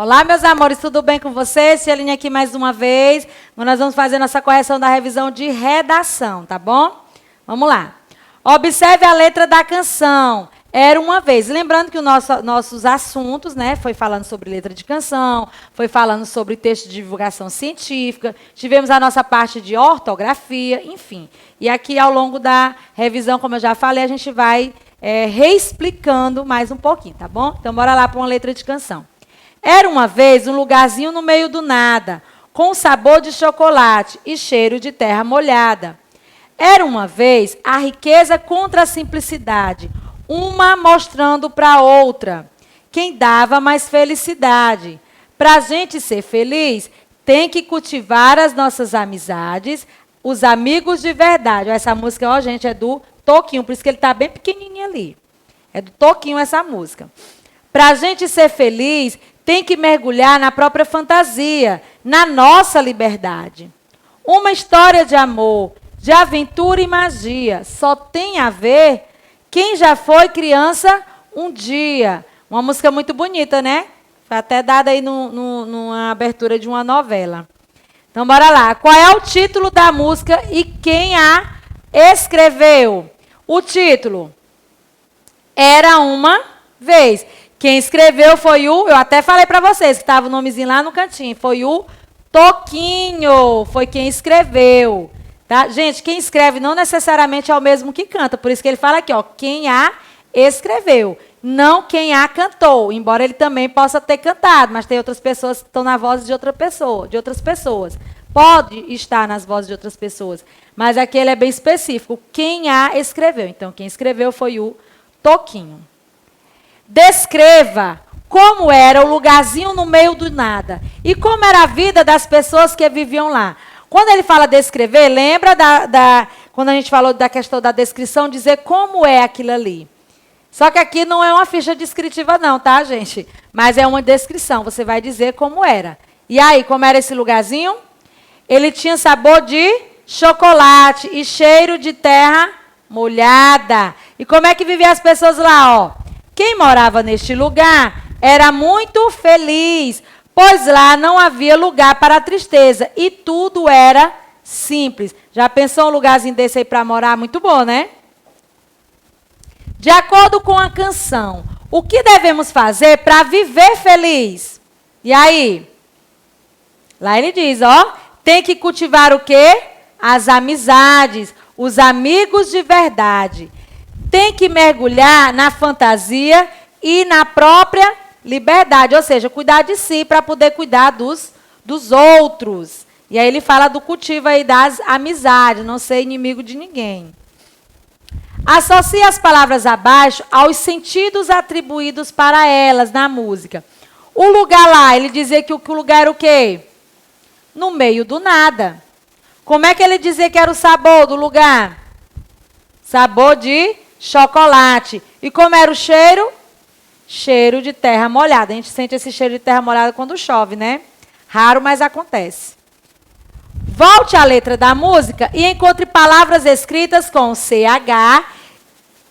Olá, meus amores, tudo bem com vocês? Celine aqui mais uma vez. Nós vamos fazer nossa correção da revisão de redação, tá bom? Vamos lá. Observe a letra da canção. Era uma vez. Lembrando que os nossos assuntos, né, foi falando sobre letra de canção, foi falando sobre texto de divulgação científica, tivemos a nossa parte de ortografia, enfim. E aqui, ao longo da revisão, como eu já falei, a gente vai reexplicando mais um pouquinho, tá bom? Então, bora lá para uma letra de canção. Era uma vez um lugarzinho no meio do nada, com sabor de chocolate e cheiro de terra molhada. Era uma vez a riqueza contra a simplicidade, uma mostrando para a outra quem dava mais felicidade. Para a gente ser feliz, tem que cultivar as nossas amizades, os amigos de verdade. Essa música, ó, gente, é do Toquinho, por isso que ele está bem pequenininho ali. É do Toquinho essa música. Para a gente ser feliz, tem que mergulhar na própria fantasia, na nossa liberdade. Uma história de amor, de aventura e magia, só tem a ver quem já foi criança um dia. Uma música muito bonita, né? Foi até dada aí numa abertura de uma novela. Então, bora lá. Qual é o título da música e quem a escreveu? O título: Era uma vez. Quem escreveu foi eu até falei para vocês, que estava o nomezinho lá no cantinho, foi o Toquinho, foi quem escreveu. Tá? Gente, quem escreve não necessariamente é o mesmo que canta, por isso que ele fala aqui, ó, quem a escreveu, não quem a cantou, embora ele também possa ter cantado, mas tem outras pessoas que estão na voz de outra pessoa, de outras pessoas. Pode estar nas vozes de outras pessoas, mas aqui ele é bem específico, quem a escreveu. Então, quem escreveu foi o Toquinho. Descreva como era o lugarzinho no meio do nada e como era a vida das pessoas que viviam lá. Quando ele fala descrever, lembra quando a gente falou da questão da descrição, dizer como é aquilo ali. Só que aqui não é uma ficha descritiva não, tá, gente? Mas é uma descrição, você vai dizer como era. E aí, como era esse lugarzinho? Ele tinha sabor de chocolate e cheiro de terra molhada. E como é que viviam as pessoas lá, ó? Quem morava neste lugar era muito feliz, pois lá não havia lugar para a tristeza e tudo era simples. Já pensou um lugarzinho desse aí para morar? Muito bom, né? De acordo com a canção, o que devemos fazer para viver feliz? E aí? Lá ele diz, ó, tem que cultivar o quê? As amizades, os amigos de verdade. Tem que mergulhar na fantasia e na própria liberdade, ou seja, cuidar de si para poder cuidar dos outros. E aí ele fala do cultivo aí das amizades, não ser inimigo de ninguém. Associe as palavras abaixo aos sentidos atribuídos para elas na música. O lugar lá, ele dizia que o lugar era o quê? No meio do nada. Como é que ele dizia que era o sabor do lugar? Sabor de chocolate. E como era o cheiro? Cheiro de terra molhada. A gente sente esse cheiro de terra molhada quando chove, né? Raro, mas acontece. Volte à letra da música e encontre palavras escritas com CH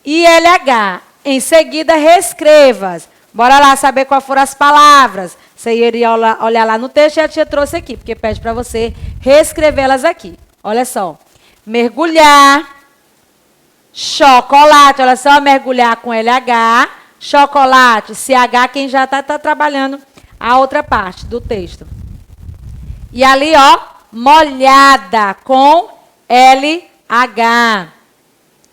e LH. Em seguida, reescreva-as. Bora lá saber quais foram as palavras. Você iria olhar lá no texto e a tia trouxe aqui, porque pede para você reescrevê-las aqui. Olha só. Mergulhar. Chocolate, olha só, mergulhar com LH, chocolate, CH, quem já está trabalhando a outra parte do texto. E ali, ó, molhada com LH.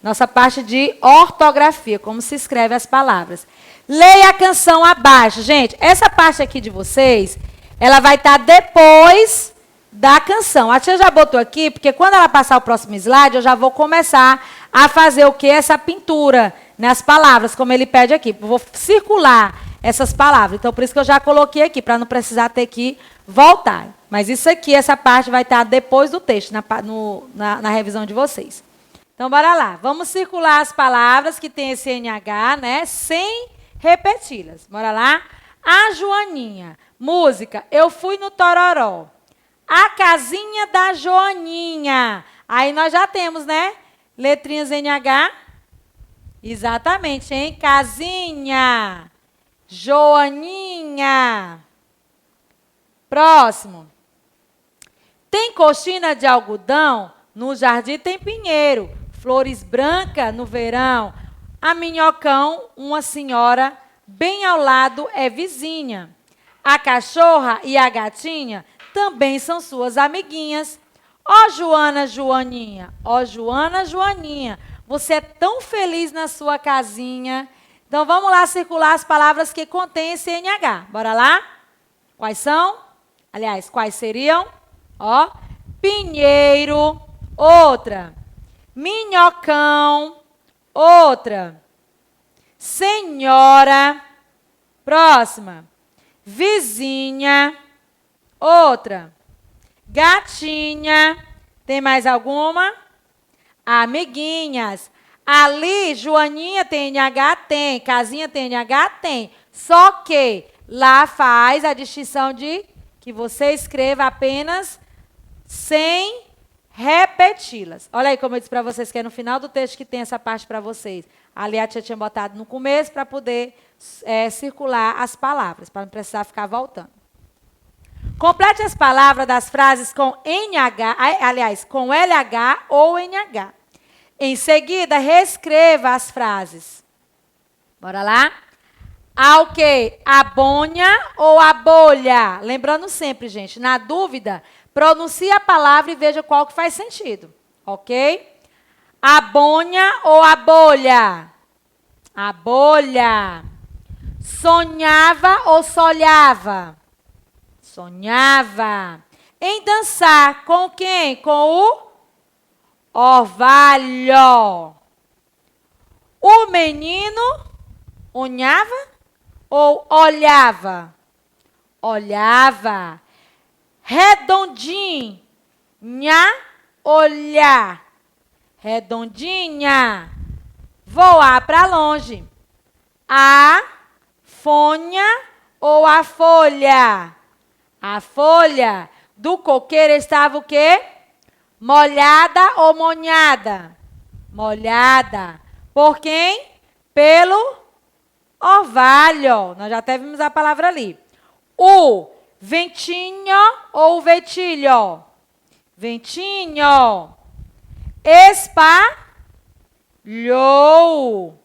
Nossa parte de ortografia, como se escreve as palavras. Leia a canção abaixo. Gente, essa parte aqui de vocês, ela vai estar depois da canção. A tia já botou aqui, porque quando ela passar o próximo slide, eu já vou começar a fazer o quê? Essa pintura nas palavras, como ele pede aqui. Vou circular essas palavras. Então, por isso que eu já coloquei aqui, para não precisar ter que voltar. Mas isso aqui, essa parte vai estar depois do texto, na revisão de vocês. Então, bora lá. Vamos circular as palavras que tem esse NH, né? Sem repeti-las. Bora lá. A Joaninha. Música, Eu Fui no Tororó. A casinha da Joaninha. Aí nós já temos, né? Letrinhas NH. Exatamente, hein? Casinha. Joaninha. Próximo. Tem coxina de algodão, no jardim tem pinheiro, flores brancas no verão. A minhocão, uma senhora, bem ao lado é vizinha. A cachorra e a gatinha também são suas amiguinhas. Ó Joana, Joaninha, ó Joana, Joaninha, você é tão feliz na sua casinha. Então vamos lá circular as palavras que contêm esse NH. Bora lá? Quais são? Aliás, quais seriam? Ó, pinheiro, outra. Minhocão, outra. Senhora, próxima. Vizinha, outra. Gatinha, tem mais alguma? Amiguinhas. Ali, Joaninha tem NH? Tem. Casinha tem NH? Tem. Só que lá faz a distinção de que você escreva apenas sem repeti-las. Olha aí como eu disse para vocês que é no final do texto que tem essa parte para vocês. Ali a tia tinha botado no começo para poder circular as palavras, para não precisar ficar voltando. Complete as palavras das frases com NH, aliás, com LH ou NH. Em seguida, reescreva as frases. Bora lá? Ao quê? A bonha ou a bolha? Lembrando sempre, gente, na dúvida, pronuncie a palavra e veja qual que faz sentido. Ok? A bonha ou a bolha? A bolha. Sonhava ou solhava? Sonhava. Em dançar, com quem? Com o orvalho. O menino unhava ou olhava? Olhava. Redondinha, olhar. Redondinha. Voar para longe. A fonha ou a folha? A folha do coqueiro estava o quê? Molhada ou monhada? Molhada. Por quem? Pelo orvalho. Nós já até vimos a palavra ali. O ventinho ou vetilho? Ventinho. Espalhou.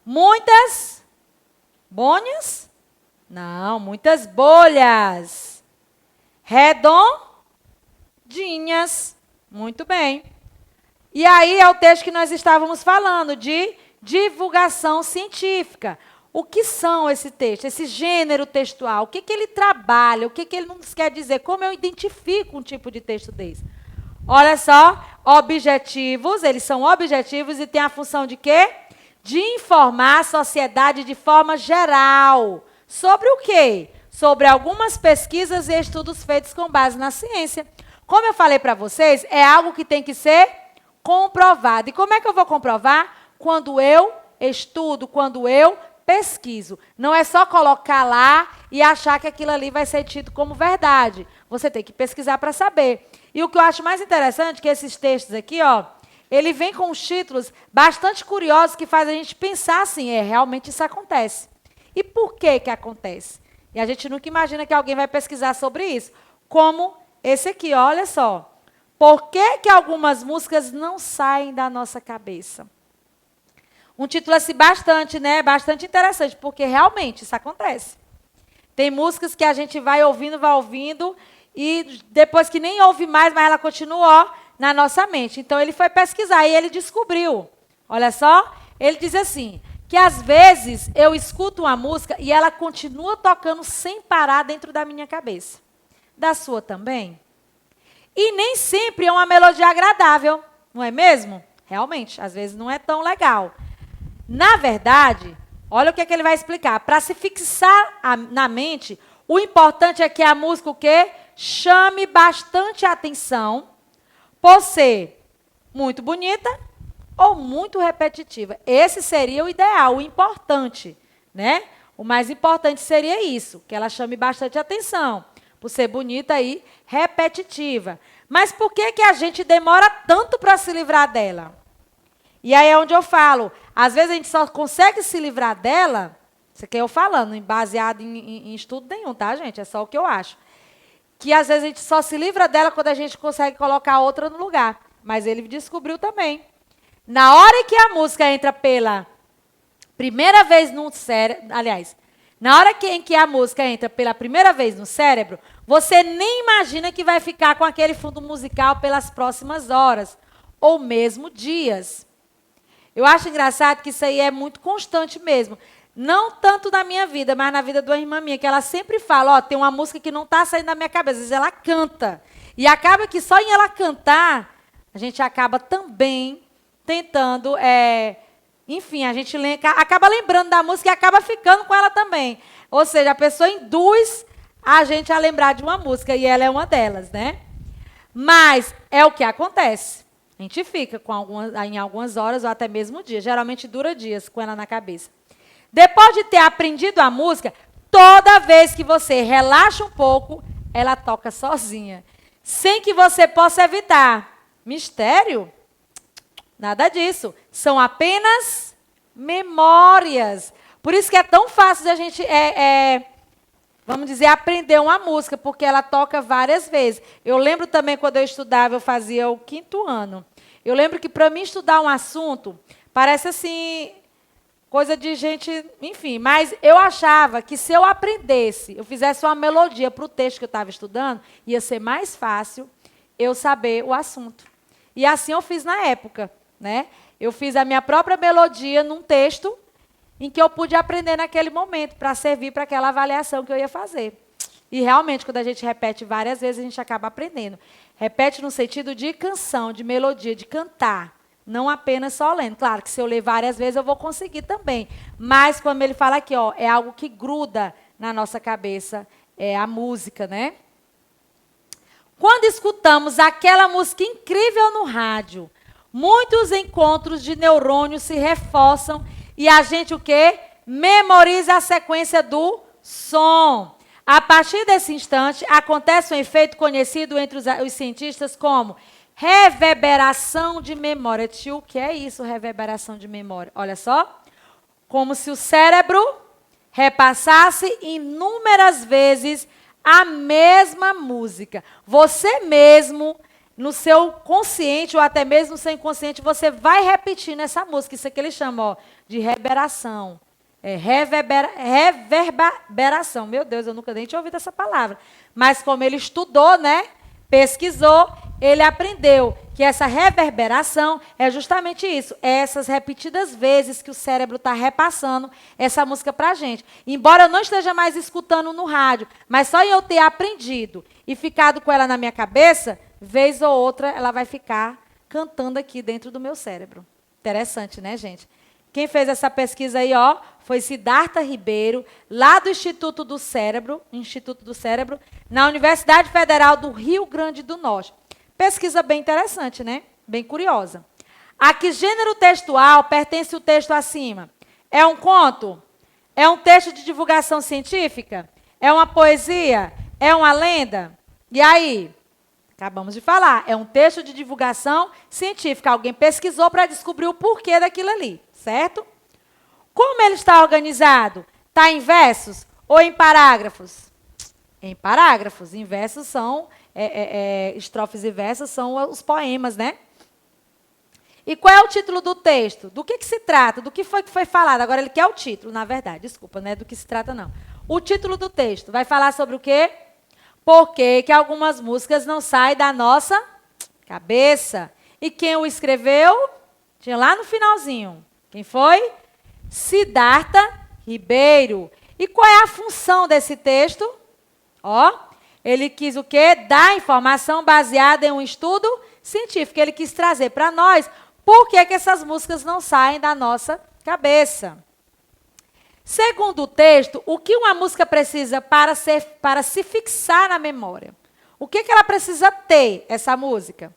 Muitas bonhas? Não, muitas bolhas. Redondinhas. Muito bem. E aí é o texto que nós estávamos falando, de divulgação científica. O que são esse texto, esse gênero textual? O que ele trabalha? O que ele nos quer dizer? Como eu identifico um tipo de texto desse? Olha só, objetivos, eles são objetivos e têm a função de quê? De informar a sociedade de forma geral. Sobre o quê? Sobre algumas pesquisas e estudos feitos com base na ciência. Como eu falei para vocês, é algo que tem que ser comprovado. E como é que eu vou comprovar? Quando eu estudo, quando eu pesquiso. Não é só colocar lá e achar que aquilo ali vai ser tido como verdade. Você tem que pesquisar para saber. E o que eu acho mais interessante é que esses textos aqui, ó, ele vem com os títulos bastante curiosos que fazem a gente pensar assim, realmente isso acontece. E por que que acontece? E a gente nunca imagina que alguém vai pesquisar sobre isso. Como esse aqui, olha só. Por que que algumas músicas não saem da nossa cabeça? Um título assim bastante, né? Bastante interessante, porque realmente isso acontece. Tem músicas que a gente vai ouvindo, e depois que nem ouve mais, mas ela continuou na nossa mente. Então, ele foi pesquisar e ele descobriu. Olha só, ele diz assim, que às vezes eu escuto uma música e ela continua tocando sem parar dentro da minha cabeça. Da sua também? E nem sempre é uma melodia agradável, não é mesmo? Realmente, às vezes não é tão legal. Na verdade, olha o que ele vai explicar. Para se fixar na mente, o importante é que a música o quê? Chame bastante atenção por ser muito bonita ou muito repetitiva. Esse seria o ideal, o importante, né? O mais importante seria isso, que ela chame bastante atenção, por ser bonita e repetitiva. Mas por que que a gente demora tanto para se livrar dela? E aí é onde eu falo, às vezes a gente só consegue se livrar dela, isso aqui eu falando, baseado em estudo nenhum, tá, gente? É só o que eu acho. que às vezes a gente só se livra dela quando a gente consegue colocar outra no lugar. Mas ele descobriu também. Na hora que a música entra pela primeira vez no cérebro, aliás, na hora em que a música entra pela primeira vez no cérebro, você nem imagina que vai ficar com aquele fundo musical pelas próximas horas, ou mesmo dias. Eu acho engraçado que isso aí é muito constante mesmo. Não tanto na minha vida, mas na vida de uma irmã minha, que ela sempre fala, ó, tem uma música que não está saindo da minha cabeça, às vezes ela canta. E acaba que só em ela cantar, a gente acaba também tentando, enfim, a gente acaba lembrando da música e acaba ficando com ela também. Ou seja, a pessoa induz a gente a lembrar de uma música, e ela é uma delas, né? Mas é o que acontece. A gente fica em algumas horas ou até mesmo dias. Geralmente dura dias com ela na cabeça. Depois de ter aprendido a música, toda vez que você relaxa um pouco, ela toca sozinha. Sem que você possa evitar. Mistério? Nada disso. São apenas memórias. Por isso que é tão fácil de a gente, vamos dizer, aprender uma música, porque ela toca várias vezes. Eu lembro também, quando eu estudava, eu fazia o 5º ano. Eu lembro que para mim estudar um assunto, parece assim, coisa de gente, enfim. Mas eu achava que se eu aprendesse, eu fizesse uma melodia para o texto que eu estava estudando, ia ser mais fácil eu saber o assunto. E assim eu fiz na época, né? Eu fiz a minha própria melodia num texto em que eu pude aprender naquele momento, para servir para aquela avaliação que eu ia fazer. E realmente, quando a gente repete várias vezes, a gente acaba aprendendo. Repete no sentido de canção, de melodia, de cantar. Não apenas só lendo. Claro que se eu ler várias vezes, eu vou conseguir também. Mas, como ele fala aqui, ó, é algo que gruda na nossa cabeça, é a música, né? Quando escutamos aquela música incrível no rádio, muitos encontros de neurônios se reforçam e a gente o quê? Memoriza a sequência do som. A partir desse instante, acontece um efeito conhecido entre os cientistas como reverberação de memória. Tio, o que é isso, reverberação de memória? Olha só. Como se o cérebro repassasse inúmeras vezes a mesma música. Você mesmo, no seu consciente ou até mesmo no seu inconsciente, você vai repetindo essa música. Isso é que eles chamam, ó, de reverberação. Reverberação. Meu Deus, eu nunca nem tinha ouvido essa palavra. Mas como ele estudou, né, pesquisou, ele aprendeu que essa reverberação é justamente isso. É essas repetidas vezes que o cérebro está repassando essa música para a gente. Embora eu não esteja mais escutando no rádio, mas só em eu ter aprendido e ficado com ela na minha cabeça, vez ou outra ela vai ficar cantando aqui dentro do meu cérebro. Interessante, né, gente? Quem fez essa pesquisa aí, ó, foi Siddhartha Ribeiro, lá do Instituto do Cérebro, na Universidade Federal do Rio Grande do Norte. Pesquisa bem interessante, né? Bem curiosa. A que gênero textual pertence o texto acima? É um conto? É um texto de divulgação científica? É uma poesia? É uma lenda? E aí? Acabamos de falar, é um texto de divulgação científica. Alguém pesquisou para descobrir o porquê daquilo ali, certo? Como ele está organizado? Está em versos ou em parágrafos? Em parágrafos. Em versos são, estrofes e versos são os poemas, né? E qual é o título do texto? Do que se trata? Do que foi falado? Agora ele quer o título, na verdade. Desculpa, não é do que se trata, não. O título do texto vai falar sobre o quê? Por que que algumas músicas não saem da nossa cabeça? E quem o escreveu? Tinha lá no finalzinho. Quem foi? Siddhartha Ribeiro. E qual é a função desse texto? Ó, ele quis o quê? Dar informação baseada em um estudo científico. Ele quis trazer para nós por que que essas músicas não saem da nossa cabeça. Segundo o texto, o que uma música precisa para se fixar na memória? O que ela precisa ter, essa música?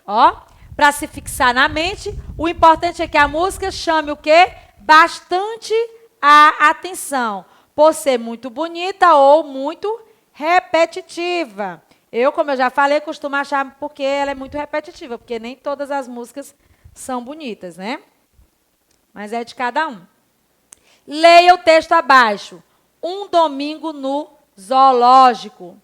Ó, para se fixar na mente, o importante é que a música chame o quê? Bastante a atenção, por ser muito bonita ou muito repetitiva. Eu, como eu já falei, costumo achar porque ela é muito repetitiva, porque nem todas as músicas são bonitas, né? Mas é de cada um. Leia o texto abaixo. Um domingo no zoológico.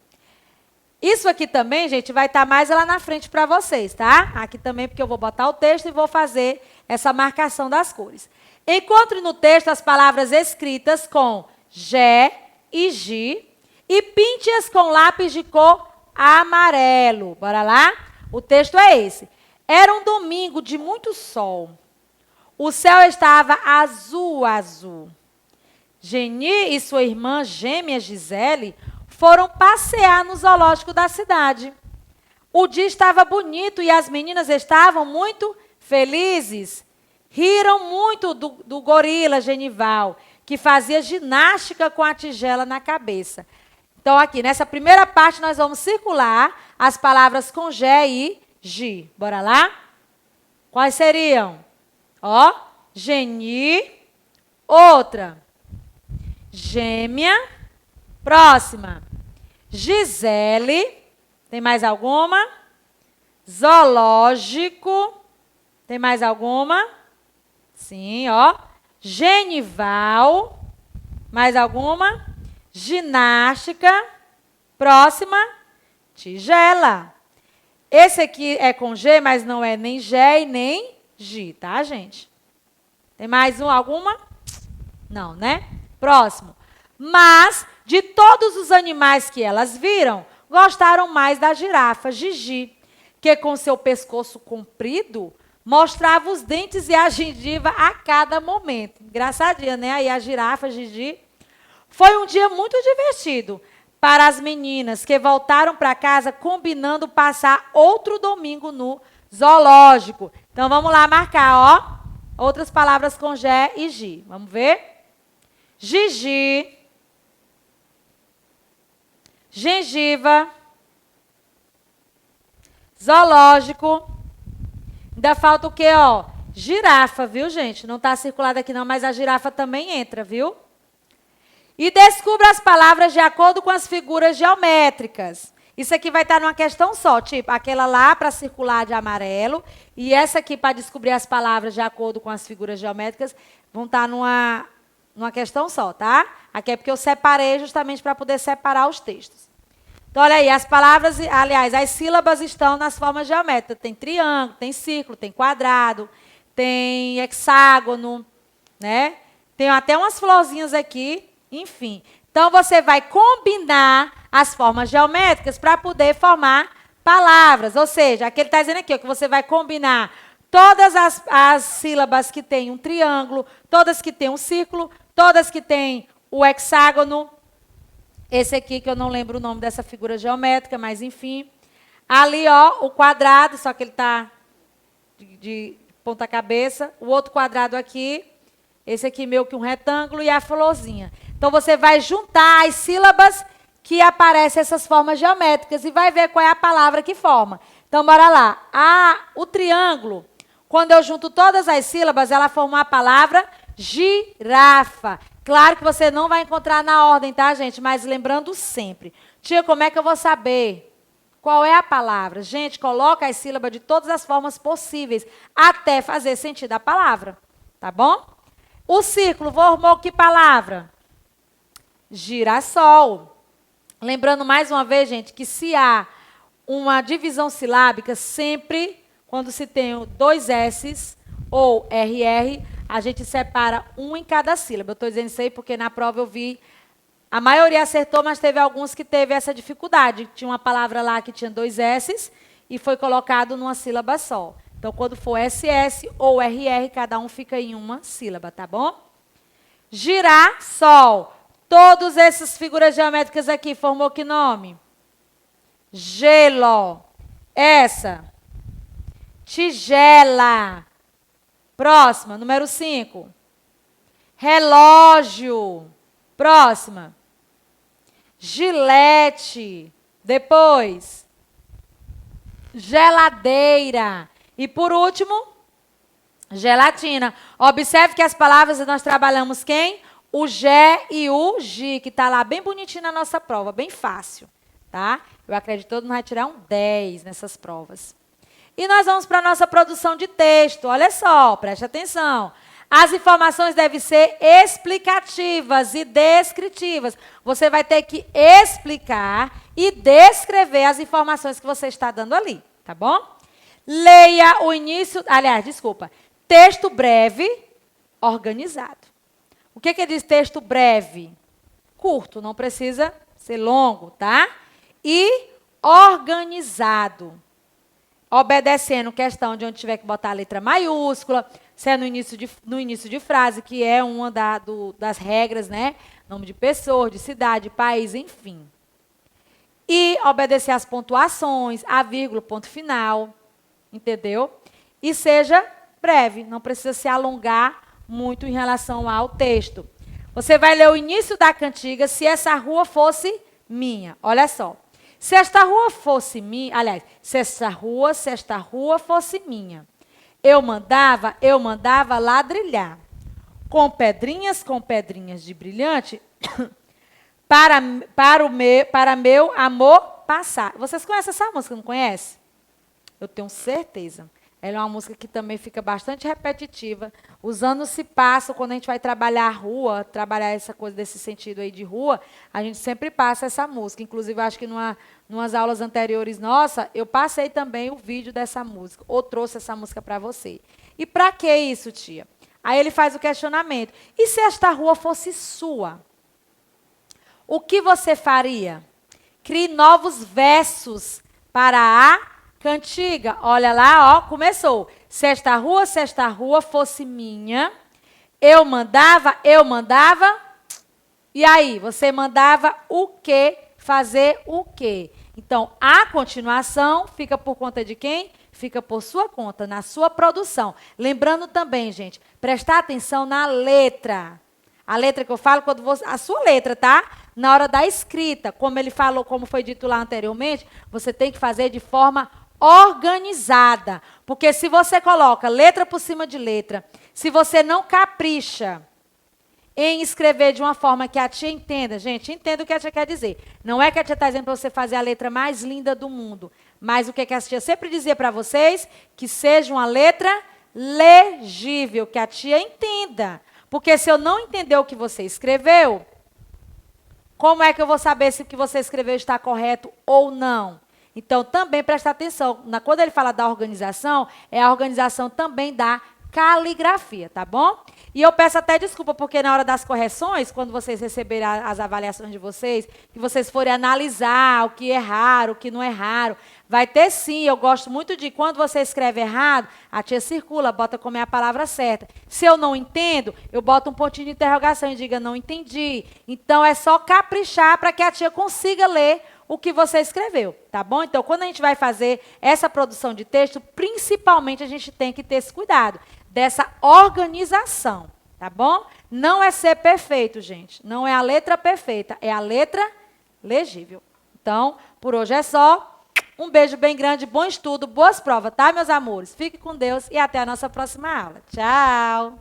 Isso aqui também, gente, vai estar mais lá na frente para vocês, tá? Aqui também, porque eu vou botar o texto e vou fazer essa marcação das cores. Encontre no texto as palavras escritas com Gé e Gi e pinte-as com lápis de cor amarelo. Bora lá? O texto é esse. Era um domingo de muito sol. O céu estava azul, azul. Geni e sua irmã gêmea Gisele foram passear no zoológico da cidade. O dia estava bonito e as meninas estavam muito felizes. Riram muito do gorila Genival, que fazia ginástica com a tigela na cabeça. Então, aqui, nessa primeira parte, nós vamos circular as palavras com Gé e Gi. Bora lá? Quais seriam? Ó, Geni, outra, gêmea, próxima, Gisele, tem mais alguma? Zoológico, tem mais alguma? Sim, ó. Genival, mais alguma? Ginástica, próxima, tigela. Esse aqui é com G, mas não é nem Gé e nem Gi, tá, gente? Tem mais alguma? Não, né? Próximo. Mas, de todos os animais que elas viram, gostaram mais da girafa Gigi, que com seu pescoço comprido, mostrava os dentes e a gengiva a cada momento. Engraçadinha, né? Aí a girafa Gigi. Foi um dia muito divertido para as meninas que voltaram para casa combinando passar outro domingo no zoológico. Então, vamos lá marcar, ó. Outras palavras com Gé e Gi. Vamos ver? Gigi, gengiva, zoológico. Ainda falta o quê, ó? Girafa, viu, gente? Não está circulado aqui não, mas a girafa também entra, viu? E descubra as palavras de acordo com as figuras geométricas. Isso aqui vai estar numa questão só, tipo, aquela lá para circular de amarelo e essa aqui para descobrir as palavras de acordo com as figuras geométricas vão estar numa questão só, tá? Aqui é porque eu separei justamente para poder separar os textos. Então, olha aí, as palavras, aliás, as sílabas estão nas formas geométricas. Tem triângulo, tem círculo, tem quadrado, tem hexágono, né? Tem até umas florzinhas aqui, enfim. Então, você vai combinar as formas geométricas para poder formar palavras. Ou seja, aqui ele está dizendo aqui, ó, que você vai combinar todas as sílabas que têm um triângulo, todas que têm um círculo, todas que têm o hexágono. Esse aqui, que eu não lembro o nome dessa figura geométrica, mas enfim. Ali, ó, o quadrado, só que ele está de ponta cabeça. O outro quadrado aqui, esse aqui meio que um retângulo e a florzinha. Então, você vai juntar as sílabas que aparecem essas formas geométricas e vai ver qual é a palavra que forma. Então, bora lá. O triângulo, quando eu junto todas as sílabas, ela forma a palavra girafa. Claro que você não vai encontrar na ordem, tá, gente? Mas lembrando sempre. Tia, como é que eu vou saber qual é a palavra? Gente, coloca as sílabas de todas as formas possíveis até fazer sentido a palavra. Tá bom? O círculo formou que palavra? Girassol. Lembrando mais uma vez, gente, que se há uma divisão silábica, sempre quando se tem dois S's ou RR, a gente separa um em cada sílaba. Eu estou dizendo isso aí porque na prova eu vi, a maioria acertou, mas teve alguns que teve essa dificuldade. Tinha uma palavra lá que tinha dois S's e foi colocado numa sílaba só. Então, quando for SS ou RR, cada um fica em uma sílaba, tá bom? Girassol. Todas essas figuras geométricas aqui formou que nome? Gelo. Essa. Tigela. Próxima, número 5. Relógio. Próxima. Gilete. Depois. Geladeira. E por último, gelatina. Observe que as palavras nós trabalhamos quem? O Gé e o Gi, que está lá bem bonitinho na nossa prova, bem fácil, tá? Eu acredito que todo mundo vai tirar um 10 nessas provas. E nós vamos para a nossa produção de texto. Olha só, preste atenção. As informações devem ser explicativas e descritivas. Você vai ter que explicar e descrever as informações que você está dando ali, tá bom? Leia o início, texto breve, organizado. O que diz texto breve? Curto, não precisa ser longo, tá? E organizado. Obedecendo questão de onde tiver que botar a letra maiúscula, se é no início de frase, que é uma das regras, né? Nome de pessoa, de cidade, país, enfim. E obedecer às pontuações, a vírgula, ponto final, entendeu? E seja breve, não precisa se alongar muito em relação ao texto. Você vai ler o início da cantiga, se essa rua fosse minha. Olha só. Se esta rua fosse minha, se esta rua fosse minha, eu mandava ladrilhar, com pedrinhas de brilhante, para meu amor passar. Vocês conhecem essa música, não conhecem? Eu tenho certeza. Ela é uma música que também fica bastante repetitiva. Os anos se passam, quando a gente vai trabalhar a rua, trabalhar essa coisa desse sentido aí de rua, a gente sempre passa essa música. Inclusive, eu acho que numas aulas anteriores, nossa, eu passei também o vídeo dessa música, ou trouxe essa música para você. E para que isso, tia? Aí ele faz o questionamento. E se esta rua fosse sua? O que você faria? Crie novos versos para a cantiga. Olha lá, ó, começou. Se esta rua fosse minha, eu mandava. E aí, você mandava o quê? Fazer o quê? Então, a continuação fica por conta de quem? Fica por sua conta, na sua produção. Lembrando também, gente, prestar atenção na letra. A letra que eu falo, a sua letra, tá? Na hora da escrita, como ele falou, como foi dito lá anteriormente, você tem que fazer de forma organizada. Porque se você coloca letra por cima de letra, se você não capricha em escrever de uma forma que a tia entenda, gente, entenda o que a tia quer dizer. Não é que a tia está dizendo para você fazer a letra mais linda do mundo, mas o que a tia sempre dizia para vocês, que seja uma letra legível, que a tia entenda. Porque se eu não entender o que você escreveu, como é que eu vou saber se o que você escreveu está correto ou não? Então, também presta atenção. Quando ele fala da organização, é a organização também da caligrafia, tá bom? E eu peço até desculpa, porque na hora das correções, quando vocês receberem as avaliações de vocês, que vocês forem analisar o que é raro, o que não é raro, vai ter sim, eu gosto muito de, quando você escreve errado, a tia circula, bota como é a palavra certa. Se eu não entendo, eu boto um pontinho de interrogação e diga, não entendi. Então, é só caprichar para que a tia consiga ler o que você escreveu, tá bom? Então, quando a gente vai fazer essa produção de texto, principalmente a gente tem que ter esse cuidado, dessa organização, tá bom? Não é ser perfeito, gente. Não é a letra perfeita, é a letra legível. Então, por hoje é só. Um beijo bem grande, bom estudo, boas provas, tá, meus amores? Fique com Deus e até a nossa próxima aula. Tchau!